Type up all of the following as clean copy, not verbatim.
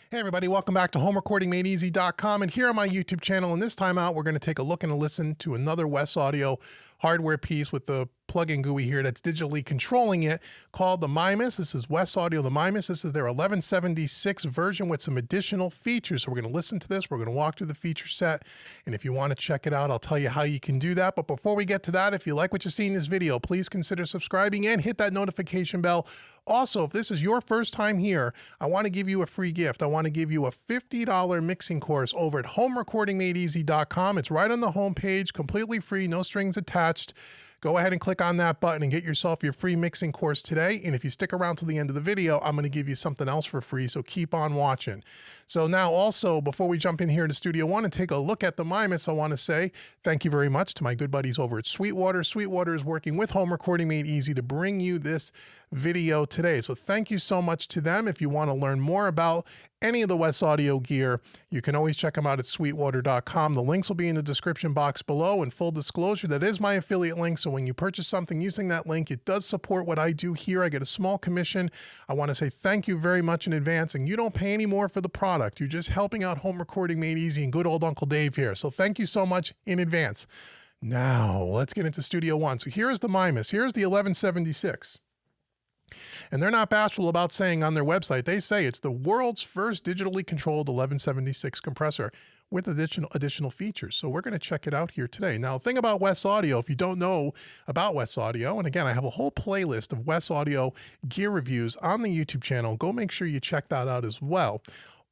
Hey everybody, welcome back to HomeRecordingMadeEasy.com, and here on my YouTube channel, and this time out we're going to take a look and a listen to another Wes Audio hardware piece with the plug-in GUI here that's digitally controlling it, called the Mimas. This is Wes Audio the Mimas. This is their 1176 version with some additional features. So we're going to listen to this, we're going to walk through the feature set, and if you want to check it out, I'll tell you how you can do that. But before we get to that, if you like what you see in this video, please consider subscribing and hit that notification bell. Also, if this is your first time here, I want to give you a free gift. I want to give you a $50 mixing course over at HomeRecordingMadeEasy.com. It's right on the homepage, completely free, no strings attached. Go ahead and click on that button and get yourself your free mixing course today. And if you stick around to the end of the video, I'm going to give you something else for free, so keep on watching. So now also, before we jump in here to Studio One and take a look at the Mimas, I want to say thank you very much to my good buddies over at Sweetwater. Sweetwater is working with Home Recording Made Easy to bring you this video today. So thank you so much to them. If you want to learn more about any of the Wes Audio gear, you can always check them out at sweetwater.com. The links will be in the description box below. And full disclosure, that is my affiliate link. So when you purchase something using that link, it does support what I do here. I get a small commission. I want to say thank you very much in advance. And you don't pay any more for the product. You're just helping out Home Recording Made Easy and good old Uncle Dave here. So thank you so much in advance. Now let's get into Studio One. So here's the Mimas. Here's the 1176. And they're not bashful about saying on their website, they say it's the world's first digitally controlled 1176 compressor with additional features. So we're going to check it out here today. Now, the thing about Wes Audio, if you don't know about Wes Audio, and again, I have a whole playlist of Wes Audio gear reviews on the YouTube channel. Go make sure you check that out as well.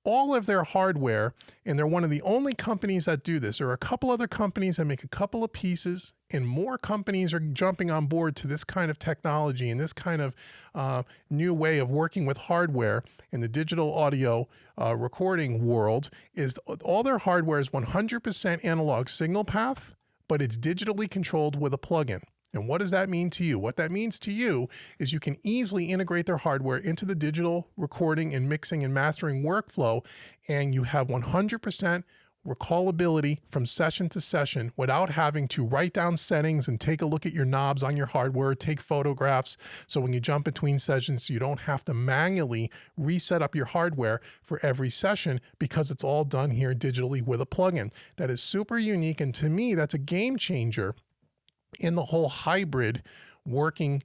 All of their hardware, and they're one of the only companies that do this. There are a couple other companies that make a couple of pieces, and more companies are jumping on board to this kind of technology and this kind of new way of working with hardware in the digital audio recording world. Is all their hardware is 100% analog signal path, but it's digitally controlled with a plugin. And what does that mean to you? What that means to you is you can easily integrate their hardware into the digital recording and mixing and mastering workflow, and you have 100% recallability from session to session without having to write down settings and take a look at your knobs on your hardware, take photographs. So when you jump between sessions, you don't have to manually reset up your hardware for every session because it's all done here digitally with a plugin. That is super unique, and to me, that's a game changer in the whole hybrid working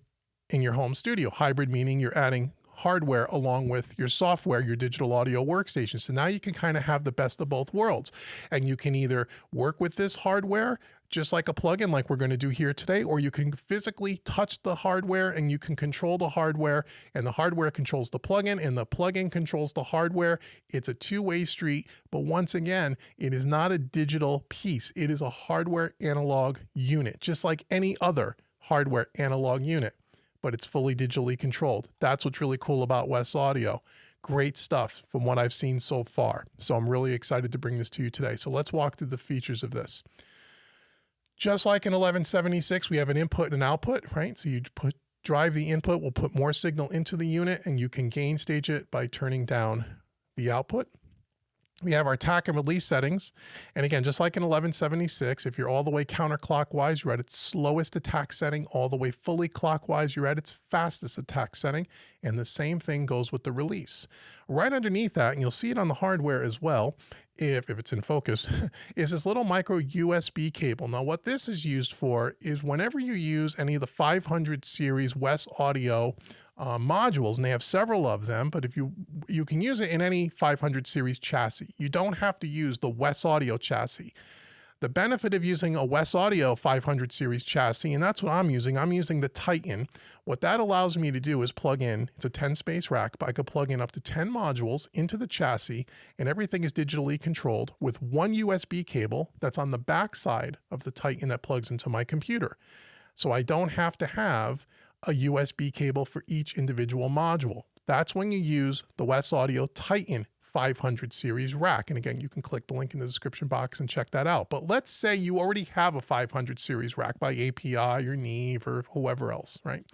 in your home studio. Hybrid meaning you're adding hardware along with your software, your digital audio workstation. So now you can kind of have the best of both worlds. And you can either work with this hardware just like a plugin like we're going to do here today, or you can physically touch the hardware and you can control the hardware, and the hardware controls the plugin and the plugin controls the hardware. It's a two-way street, but once again, it is not a digital piece. It is a hardware analog unit, just like any other hardware analog unit, but it's fully digitally controlled. That's what's really cool about Wes Audio. Great stuff from what I've seen so far. So I'm really excited to bring this to you today. So let's walk through the features of this. Just like in 1176, we have an input and an output, right? So you drive the input, we'll put more signal into the unit, and you can gain stage it by turning down the output. We have our attack and release settings. And again, just like in 1176, if you're all the way counterclockwise, you're at its slowest attack setting. All the way fully clockwise, you're at its fastest attack setting. And the same thing goes with the release. Right underneath that, and you'll see it on the hardware as well, if it's in focus, is this little micro USB cable. Now, what this is used for is whenever you use any of the 500 series Wes Audio modules, and they have several of them, but if you can use it in any 500 series chassis. You don't have to use the Wes Audio chassis. The benefit of using a Wes Audio 500 series chassis, and that's what I'm using the Titan. What that allows me to do is plug in, it's a 10 space rack, but I could plug in up to 10 modules into the chassis, and everything is digitally controlled with one USB cable that's on the back side of the Titan that plugs into my computer. So I don't have to have a USB cable for each individual module. That's when you use the Wes Audio Titan 500 series rack. And again, you can click the link in the description box and check that out. But let's say you already have a 500 series rack by API or Neve or whoever else, right?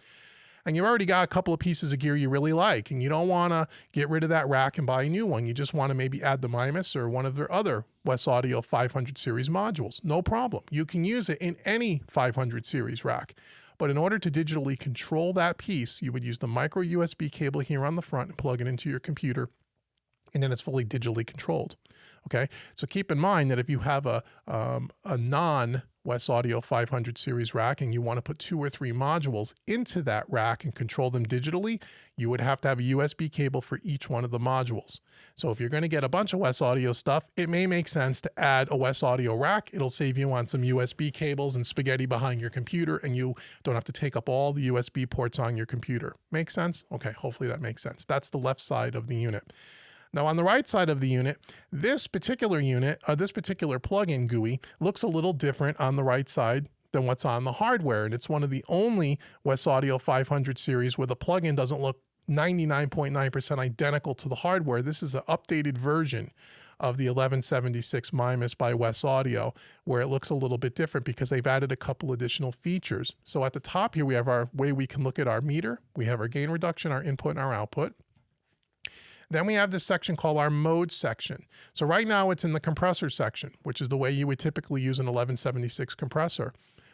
And you've already got a couple of pieces of gear you really like, and you don't want to get rid of that rack and buy a new one. You just want to maybe add the Mimas or one of their other Wes Audio 500 series modules. No problem. You can use it in any 500 series rack. But in order to digitally control that piece, you would use the micro USB cable here on the front and plug it into your computer. and then it's fully digitally controlled. Okay, so keep in mind that if you have a non-Wes Audio 500 series rack and you want to put 2 or 3 modules into that rack and control them digitally, you would have to have a USB cable for each one of the modules. So if you're going to get a bunch of Wes Audio stuff, it may make sense to add a Wes Audio rack. It'll save you on some USB cables and spaghetti behind your computer, and you don't have to take up all the USB ports on your computer. Make sense? Okay, hopefully that makes sense. That's the left side of the unit. Now on the right side of the unit, this particular unit, this particular plug-in GUI looks a little different on the right side than what's on the hardware. And it's one of the only Wes Audio 500 series where the plug-in doesn't look 99.9% identical to the hardware. This is an updated version of the 1176 Mimas by Wes Audio, where it looks a little bit different because they've added a couple additional features. So at the top here, we have our way we can look at our meter. We have our gain reduction, our input, and our output. Then we have this section called our mode section. So right now it's in the compressor section, which is the way you would typically use an 1176 compressor.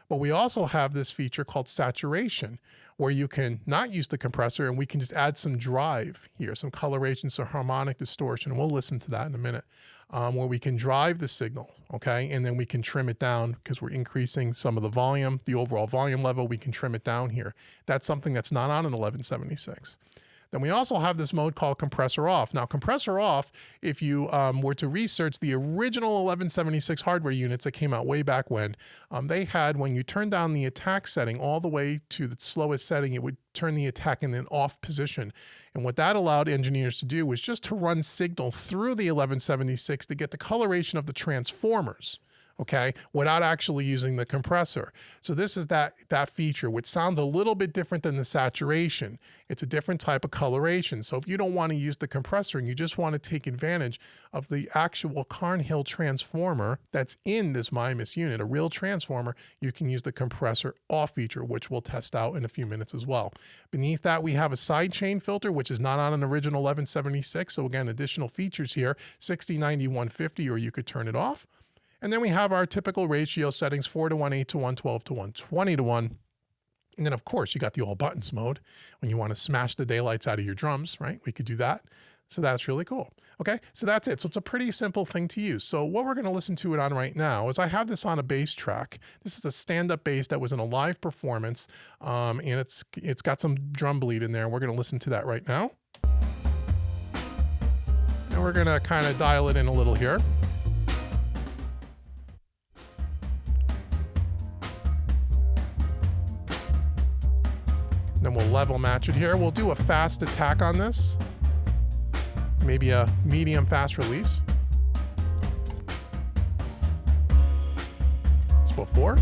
But we also have this feature called saturation, where you can not use the compressor and we can just add some drive here, some coloration, some harmonic distortion. We'll listen to that in a minute, where we can drive the signal, okay? And then we can trim it down because we're increasing some of the volume, the overall volume level, we can trim it down here. That's something that's not on an 1176. Then we also have this mode called compressor off. Now, compressor off, if you were to research the original 1176 hardware units that came out way back when, they had, when you turn down the attack setting all the way to the slowest setting, it would turn the attack in an off position. And what that allowed engineers to do was just to run signal through the 1176 to get the coloration of the transformers, okay, without actually using the compressor. So this is that feature, which sounds a little bit different than the saturation. It's a different type of coloration. So if you don't want to use the compressor and you just want to take advantage of the actual Carnhill transformer that's in this Mimas unit, a real transformer, you can use the compressor off feature, which we'll test out in a few minutes as well. Beneath that, we have a sidechain filter, which is not on an original 1176. So again, additional features here, 60, 90, 150, or you could turn it off. And then we have our typical ratio settings, 4:1, 8:1, 12:1, 20:1. And then, of course, you got the all buttons mode when you want to smash the daylights out of your drums, right? We could do that. So that's really cool. Okay, so that's it. So it's a pretty simple thing to use. So what we're going to listen to it on right now is I have this on a bass track. This is a stand-up bass that was in a live performance, and it's got some drum bleed in there. We're going to listen to that right now. And we're going to kind of dial it in a little here. Then we'll level match it here. We'll do a fast attack on this. Maybe a medium fast release. Let's go 4.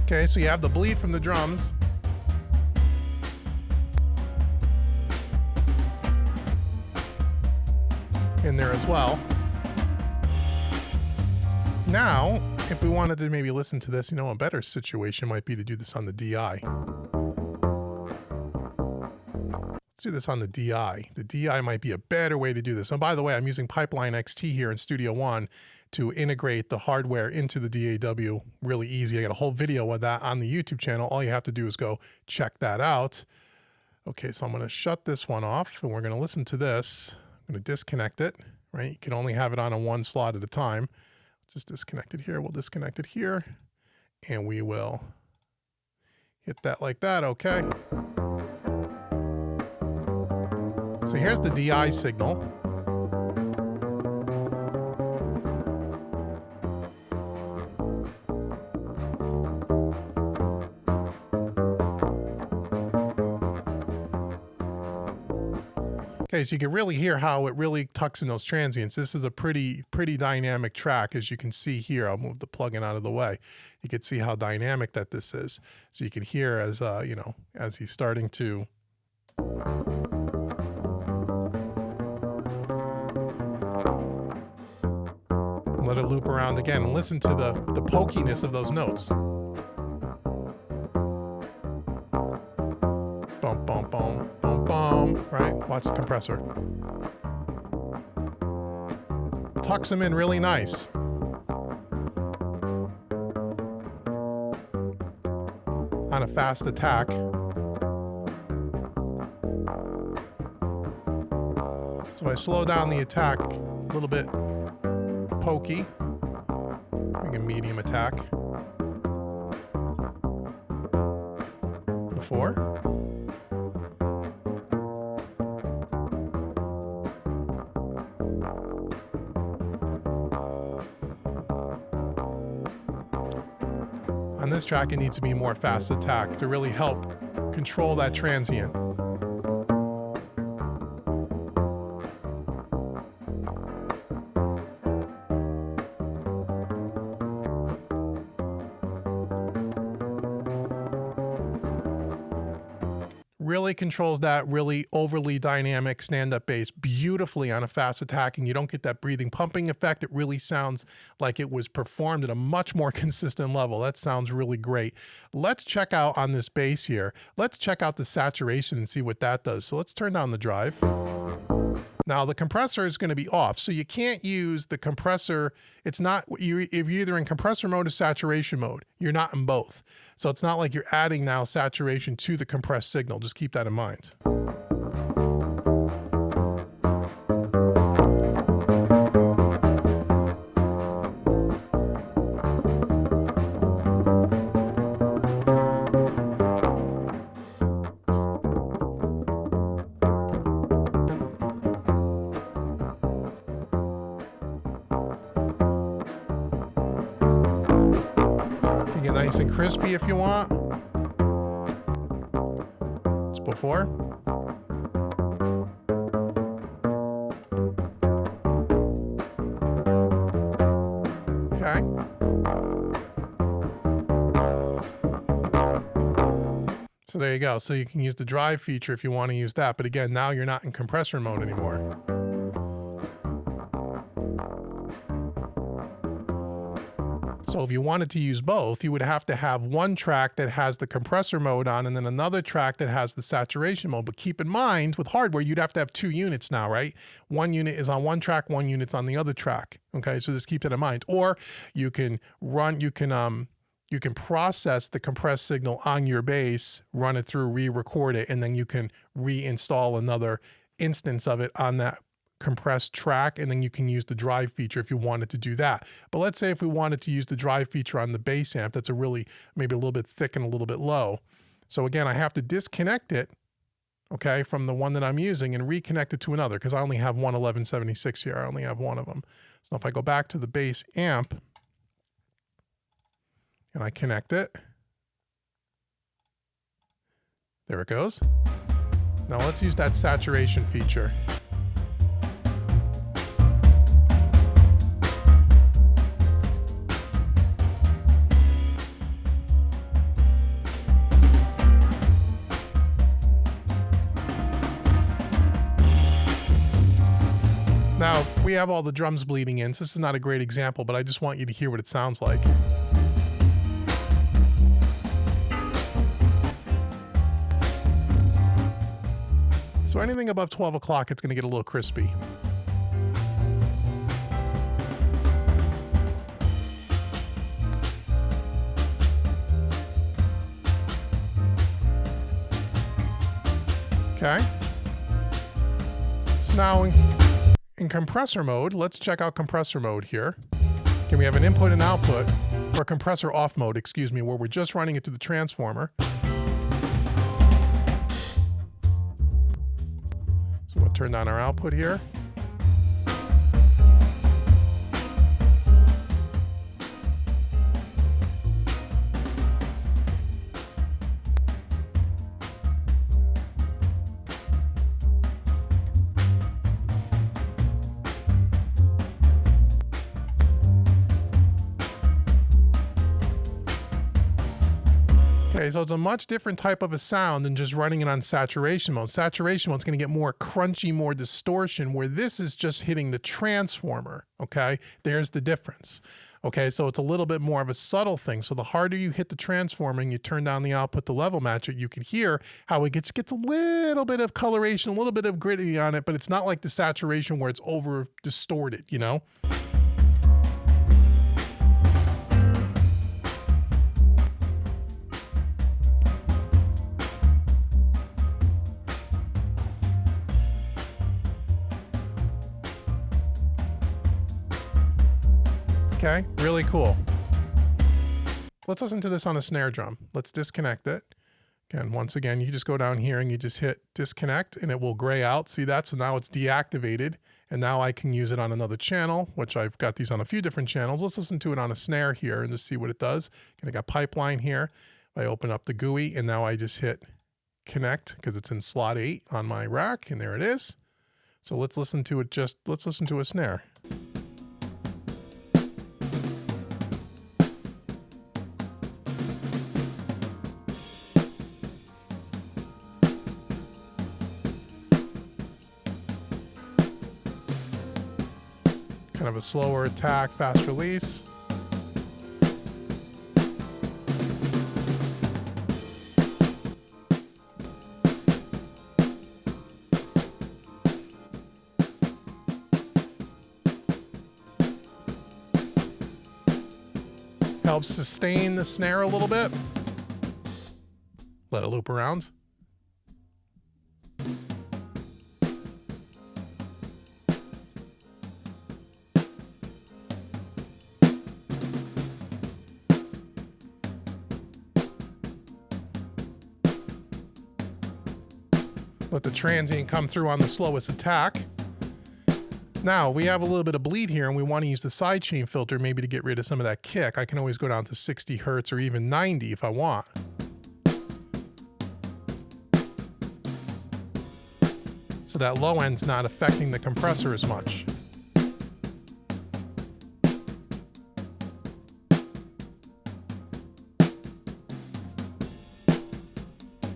Okay, so you have the bleed from the drums. In there as well. Now, if we wanted to maybe listen to this, a better situation might be to do this on the DI. Let's do this on the DI. The DI might be a better way to do this. And by the way, I'm using Pipeline XT here in Studio One to integrate the hardware into the DAW really easy. I got a whole video of that on the YouTube channel. All you have to do is go check that out. Okay, so I'm going to shut this one off and we're going to listen to this. I'm going to disconnect it, right? You can only have it on a one slot at a time. Just disconnect it here. We'll disconnect it here and we will hit that like that. Okay. So here's the DI signal. Okay, so you can really hear how it really tucks in those transients. This is a pretty dynamic track, as you can see here. I'll move the plugin out of the way. You can see how dynamic that this is. So you can hear as as he's starting to let it loop around again and listen to the pokiness of those notes. Bum, bum, bum, bum, bum, right? Watch the compressor. tucks them in really nice. On a fast attack. So I slow down the attack a little bit pokey. Bring a medium attack. Before. On this track, it needs to be more fast attack to really help control that transient. Really controls that really overly dynamic stand-up bass beautifully on a fast attack, and you don't get that breathing pumping effect. It really sounds like it was performed at a much more consistent level. That sounds really great. Let's check out on this bass here. Let's check out the saturation and see what that does. So let's turn down the drive. Now the compressor is going to be off, so you can't use the compressor. It's not, if you're either in compressor mode or saturation mode. You're not in both. So it's not like you're adding now saturation to the compressed signal. Just keep that in mind. Get nice and crispy if you want. It's before. Okay. So there you go. So you can use the drive feature if you want to use that. But again, now you're not in compressor mode anymore. So if you wanted to use both, you would have to have one track that has the compressor mode on and then another track that has the saturation mode. But keep in mind, with hardware, you'd have to have two units now, right? One unit is on one track, one unit's on the other track. Okay, so just keep that in mind. Or you can process the compressed signal on your bass, run it through, re-record it, and then you can reinstall another instance of it on that compressed track, and then you can use the drive feature if you wanted to do that. But let's say if we wanted to use the drive feature on the bass amp, that's a really maybe a little bit thick and a little bit low. So again, I have to disconnect it, okay, from the one that I'm using and reconnect it to another because I only have one 1176 here. I only have one of them. So if I go back to the bass amp and I connect it, there it goes. Now let's use that saturation feature. Now, we have all the drums bleeding in, so this is not a great example, but I just want you to hear what it sounds like. So anything above 12 o'clock, it's going to get a little crispy. Okay. So now in compressor mode, let's check out compressor mode here. Okay, we have an input and output, or compressor off mode, excuse me, where we're just running it through the transformer. So we'll turn down our output here. Okay, so it's a much different type of a sound than just running it on saturation mode. Saturation mode is going to get more crunchy, more distortion, where this is just hitting the transformer, okay? There's the difference. Okay, so it's a little bit more of a subtle thing. So the harder you hit the transformer and you turn down the output to level match it, you can hear how it gets a little bit of coloration, a little bit of gritty on it, but it's not like the saturation where it's over distorted, you know? Okay, really cool. Let's listen to this on a snare drum. Let's disconnect it. Again, once again, you just go down here and you just hit disconnect and it will gray out. See that? So now it's deactivated and now I can use it on another channel, which I've got these on a few different channels. Let's listen to it on a snare here and just see what it does. And I got pipeline here. I open up the GUI and now I just hit connect because it's in slot 8 on my rack and there it is. So let's listen to it. Let's listen to a snare. Kind of a slower attack, fast release. Helps sustain the snare a little bit. Let it loop around. Let the transient come through on the slowest attack. Now we have a little bit of bleed here and we want to use the sidechain filter maybe to get rid of some of that kick. I can always go down to 60 Hertz or even 90 if I want. So that low end's not affecting the compressor as much.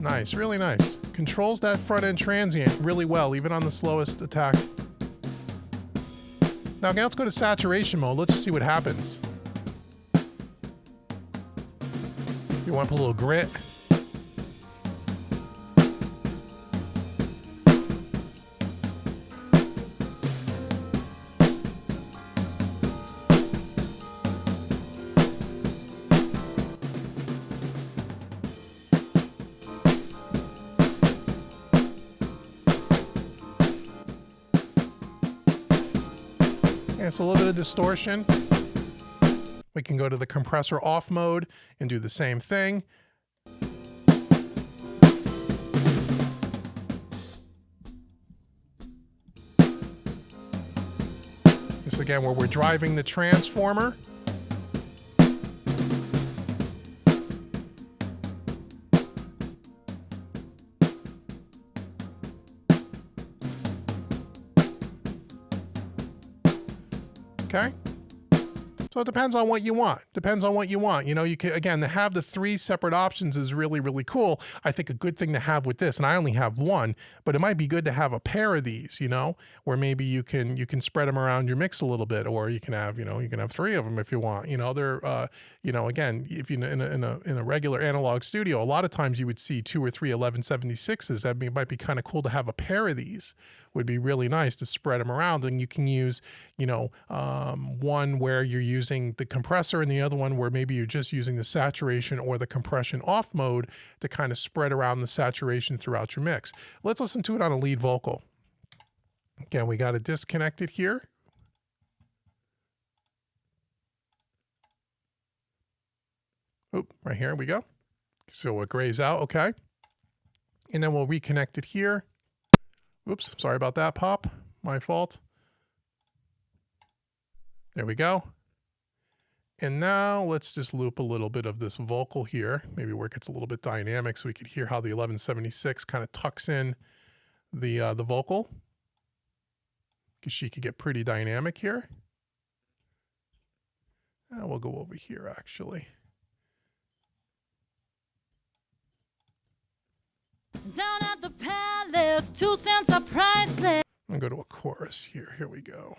Nice, really nice. Controls that front end transient really well, even on the slowest attack. Now let's go to saturation mode. Let's just see what happens. You want to put a little grit? It's a little bit of distortion. We can go to the compressor off mode and do the same thing. This again where we're driving the transformer. Okay. So it depends on what you want. Depends on what you want. You know, you can, again, to have the 3 separate options is really, really cool. I think a good thing to have with this, and I only have one, but it might be good to have a pair of these, you know, where maybe you can spread them around your mix a little bit, or you can have, you know, you can have 3 of them if you want. You know, they're, you know, again, if you in a regular analog studio, a lot of times you would see 2 or 3 1176s. That might be kind of cool to have a pair of these. Would be really nice to spread them around, and you can use, you know, one where you're using the compressor and the other one where maybe you're just using the saturation or the compression off mode to kind of spread around the saturation throughout your mix. Let's listen to it on a lead vocal. Again, we got it disconnected here. Oop, right here we go. So it grays out, okay. And then we'll reconnect it here. Oops, sorry about that, Pop. My fault. There we go. And now let's just loop a little bit of this vocal here, maybe where it gets a little bit dynamic so we could hear how the 1176 kind of tucks in the vocal. Because she could get pretty dynamic here. And we'll go over here, actually. Down at the palace, 2 cents are priceless. I'm gonna go to a chorus here. Here we go.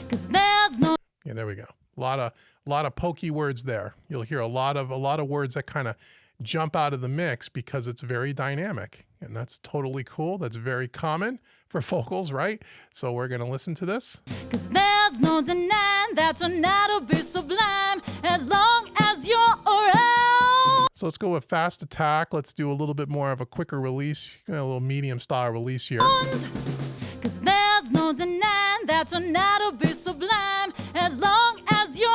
'Cause there's no. Yeah, there we go. A lot of pokey words there. You'll hear a lot of words that kind of jump out of the mix because it's very dynamic, and that's totally cool. That's very common for vocals, right? So we're gonna listen to this. 'Cause there's no denying that tonight will be sublime as long as you're around. So let's go with fast attack. Let's do a little bit more of a quicker release, a little medium style release here. 'Cause there's no denying that tonight will be sublime as long as you're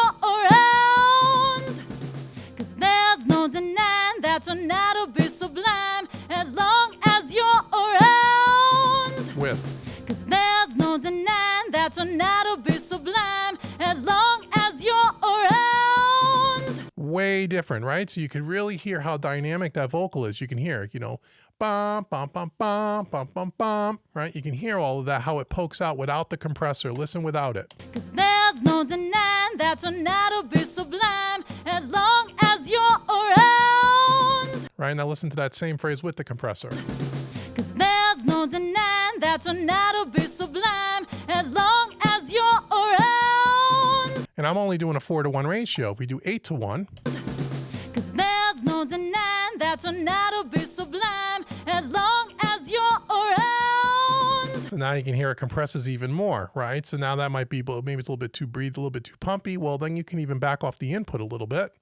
way different, right? So you can really hear how dynamic that vocal is. You can hear, you know, bum, bum, bum, bum, bum, bum, bum, right? You can hear all of that, how it pokes out without the compressor. Listen without it. 'Cause there's no denying that tonight will be sublime as long as you're around. Right, now listen to that same phrase with the compressor. 'Cause there's no denying that tonight will be sublime as long as you're around. And I'm only doing a 4-to-1 ratio. If we do 8-to-1, 'Cause there's no denying that tonight will be sublime as long as you're around. so now you can hear it compresses even more, right? So now that might be, maybe it's a little bit too breathed, a little bit too pumpy. Well, then you can even back off the input a little bit.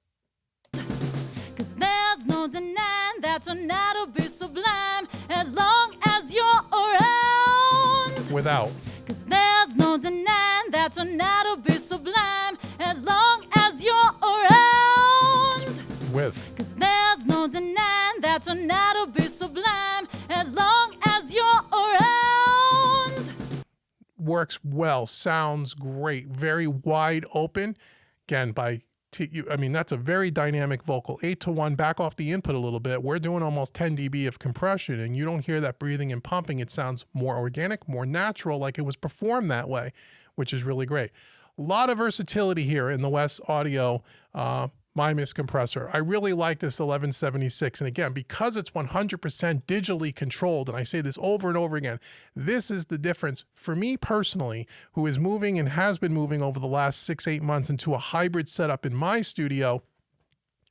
'Cause there's no denying that tonight will be sublime as long as you're around. Without. 'Cause there's no denying that tonight will be sublime as long as you're around. With. 'Cause there's no denying that tonight will be sublime as long as you're around. Works well, sounds great, very wide open. Again, I mean, that's a very dynamic vocal. 8-to-1, back off the input a little bit. We're doing almost 10 dB of compression, and you don't hear that breathing and pumping. It sounds more organic, more natural, like it was performed that way, which is really great. A lot of versatility here in the Wes Audio Mimas compressor. I really like this 1176. And again, because it's 100% digitally controlled, and I say this over and over again, this is the difference for me personally, who is moving and has been moving over the last 6-8 months into a hybrid setup in my studio.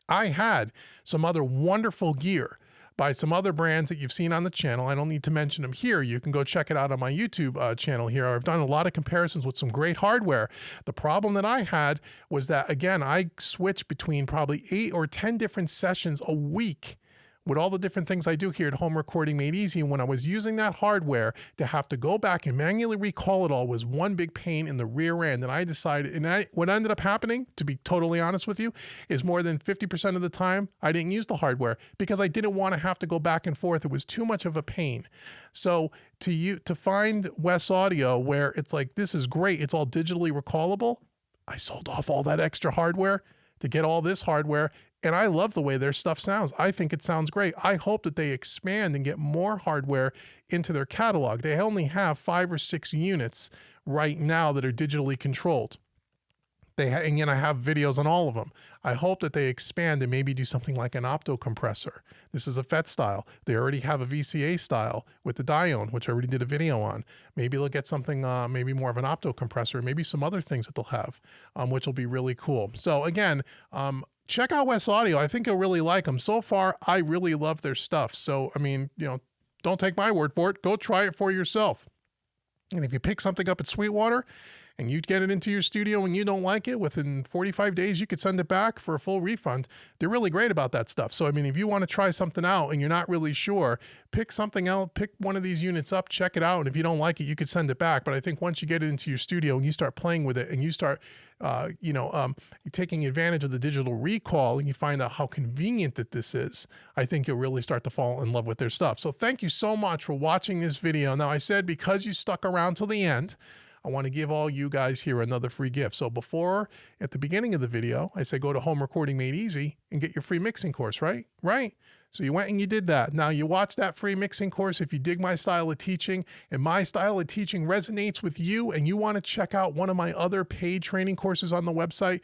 I had some other wonderful gear by some other brands that you've seen on the channel. I don't need to mention them here. You can go check it out on my YouTube channel here. I've done a lot of comparisons with some great hardware. The problem that I had was that, again, I switched between probably 8 or 10 different sessions a week with all the different things I do here at Home Recording Made Easy. And when I was using that hardware, to have to go back and manually recall it all was one big pain in the rear end. And I decided, what ended up happening, to be totally honest with you, is more than 50% of the time I didn't use the hardware because I didn't want to have to go back and forth. It was too much of a pain. So to find Wes Audio where it's like, this is great, it's all digitally recallable, I sold off all that extra hardware to get all this hardware. And I love the way their stuff sounds. I think it sounds great. I hope that they expand and get more hardware into their catalog. They only have 5 or 6 units right now that are digitally controlled. And I have videos on all of them. I hope that they expand and maybe do something like an opto compressor. This is a FET style. They already have a VCA style with the dione, which I already did a video on. Maybe they'll get something, maybe more of an opto compressor, maybe some other things that they'll have, which will be really cool. So again, check out Wes Audio. I think you'll really like them. So far, I really love their stuff. So, I mean, don't take my word for it. Go try it for yourself. And if you pick something up at Sweetwater and you get it into your studio and you don't like it, within 45 days, you could send it back for a full refund. They're really great about that stuff. So, I mean, if you want to try something out and you're not really sure, pick something out, pick one of these units up, check it out. And if you don't like it, you could send it back. But I think once you get it into your studio and you start playing with it and you start, taking advantage of the digital recall and you find out how convenient that this is, I think you'll really start to fall in love with their stuff. So thank you so much for watching this video. Now, I said because you stuck around till the end, I want to give all you guys here another free gift. So at the beginning of the video, I said go to Home Recording Made Easy and get your free mixing course, right? Right? So you went and you did that. Now you watch that free mixing course. If you dig my style of teaching and my style of teaching resonates with you and you want to check out one of my other paid training courses on the website,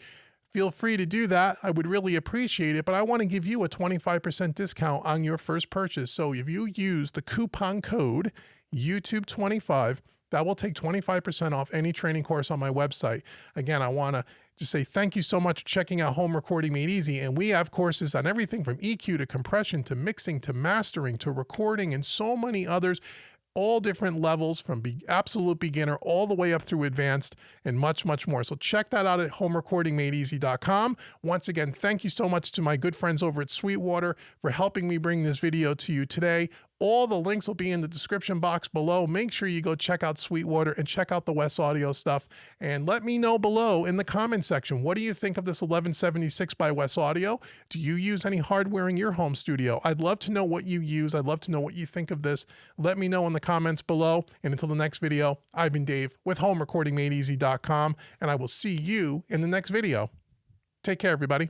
feel free to do that. I would really appreciate it, but I want to give you a 25% discount on your first purchase. So if you use the coupon code YouTube25, that will take 25% off any training course on my website. Again, I want to just say thank you so much for checking out Home Recording Made Easy. And we have courses on everything from EQ to compression to mixing to mastering to recording and so many others, all different levels from absolute beginner all the way up through advanced and much, much more. So check that out at homerecordingmadeeasy.com. Once again, thank you so much to my good friends over at Sweetwater for helping me bring this video to you today. All the links will be in the description box below. Make sure you go check out Sweetwater and check out the Wes Audio stuff. And let me know below in the comment section, what do you think of this 1176 by Wes Audio? Do you use any hardware in your home studio? I'd love to know what you use. I'd love to know what you think of this. Let me know in the comments below. And until the next video, I've been Dave with HomeRecordingMadeEasy.com, and I will see you in the next video. Take care, everybody.